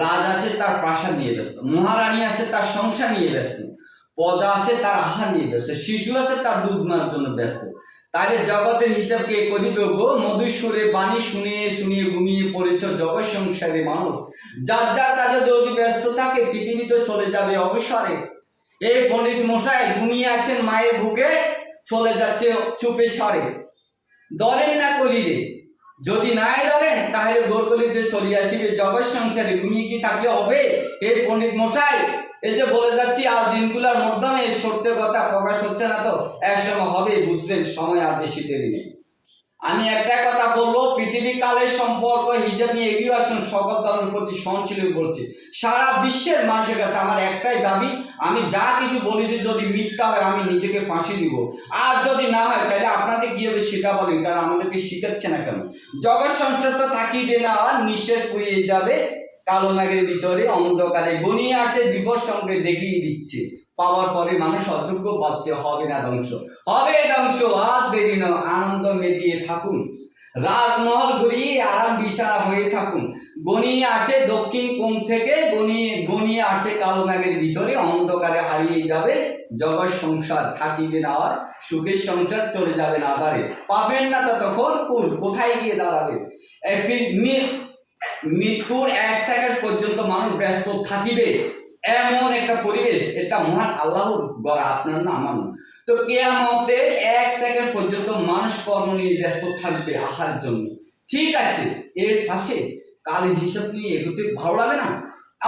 রাজ আছে তার প্রাসাদ নিয়ে ব্যস্ত, মহারানী আছে তার সংসার নিয়ে ব্যস্ত, প্রজা আছে তার আহার নিয়ে ব্যস্ত, শিশু আছে তার দুধ নেওয়ার জন্য ব্যস্ত। তাহলে জগতের হিসাব কে করিবে গো? মধুর সুরে বাণী শুনিয়ে শুনিয়ে ঘুমিয়ে পড়েছ জগৎ সংসারে মানুষ। যার যার কাজে যদি ব্যস্ত থাকে পৃথিবী তো চলে যাবে অবসরে। এই পণ্ডিত মশাই ঘুমিয়ে আছেন মায়ের বুকে, চলে যাচ্ছে চুপে সরে। ধরেন না কলিরে, যদি নাই ধরেন তাহলে গোরকলিতে চলে আসিবে জগৎ সংসারে। ঘুমিয়ে কি থাকলে হবে? এই পণ্ডিত মশাই এই যে বলে যাচ্ছি আজ দিনগুলোর মাধ্যমে সত্য কথা প্রকাশ হচ্ছে না তো এক সময় হবে, বুঝবেন সময় আর বেশি দেরি নেই। আমি একটা কথা বলবো, পৃথিবী কালের সম্পর্ক হিসাব নিয়ে এগিয়ে আসুন। সকল ধর্মের প্রতি সহনশীল বলছি। সারা বিশ্বের মানুষের কাছে আমার একটাই দাবি, আমি যা কিছু বলেছি যদি মিথ্যা হয় আমি নিজেকে ফাঁসি দিব, আর যদি না হয় তাহলে আপনাদের কি হবে সেটা বলেন, কারণ আমাদেরকে শিখাচ্ছে না কেন। জগৎ সংসার তো থাকিবে না, আর নিঃশ্বাস পুড়িয়ে যাবে কালো মেঘের ভিতরে অন্ধকারে। গনিয়ে আছে বিপদ সঙ্গে দেখিয়ে দিচ্ছে, পাওয়ার পরে মানুষ অযোগ্য পাচ্ছে। হবে না ধ্বংস, হবে ধ্বংস, আর দেরি নয়, আনন্দ মেদিয়ে থাকুন, রাজমহল ঘুরিয়ে আরাম বিছানা হয়ে থাকুন। গনিয়ে আছে দক্ষিণ কোণ থেকে, গনিয়ে আছে কালো মেঘের ভিতরে অন্ধকারে হারিয়ে যাবে জগৎ সংসার, থাকিবে না আর সুখের সংসার, চলে যাবে না আধারে। পাবেন না তা তখন কুল, কোথায় গিয়ে দাঁড়াবে? মৃত্যুর এক সেকেন্ড পর্যন্ত মানুষ ব্যস্ত থাকিবে, এমন একটা পরিবেশ। এটা মহান আল্লাহর গড়া, আপনার না আমার না। তো কিয়ামতের এক সেকেন্ড পর্যন্ত মানুষ কর্ম নিয়ে ব্যস্ত থাকবে আহার জন্য। ঠিক আছে, এর পাশে কালের হিসাব নিয়ে এগোতে ভালো লাগে না?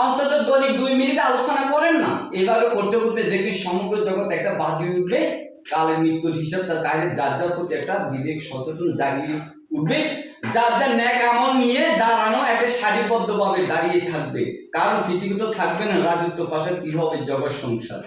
অন্তত দৈনিক 2 মিনিট আলোচনা করেন না। এভাবে করতে করতে দেখবে সমগ্র জগৎ একটা বাজি উঠবে কালের মৃত্যুর হিসাবটা। তাহলে যার যার প্রতি একটা বিবেক সচেতন জাগিয়ে উঠবে, যার যার ন্যাক আমল নিয়ে দাঁড়ানো একটা সারিবদ্ধভাবে দাঁড়িয়ে থাকবে। কারণ পৃথিবী তো থাকবে না, রাজত্ব পাশে কি হবে জগৎ সংসার।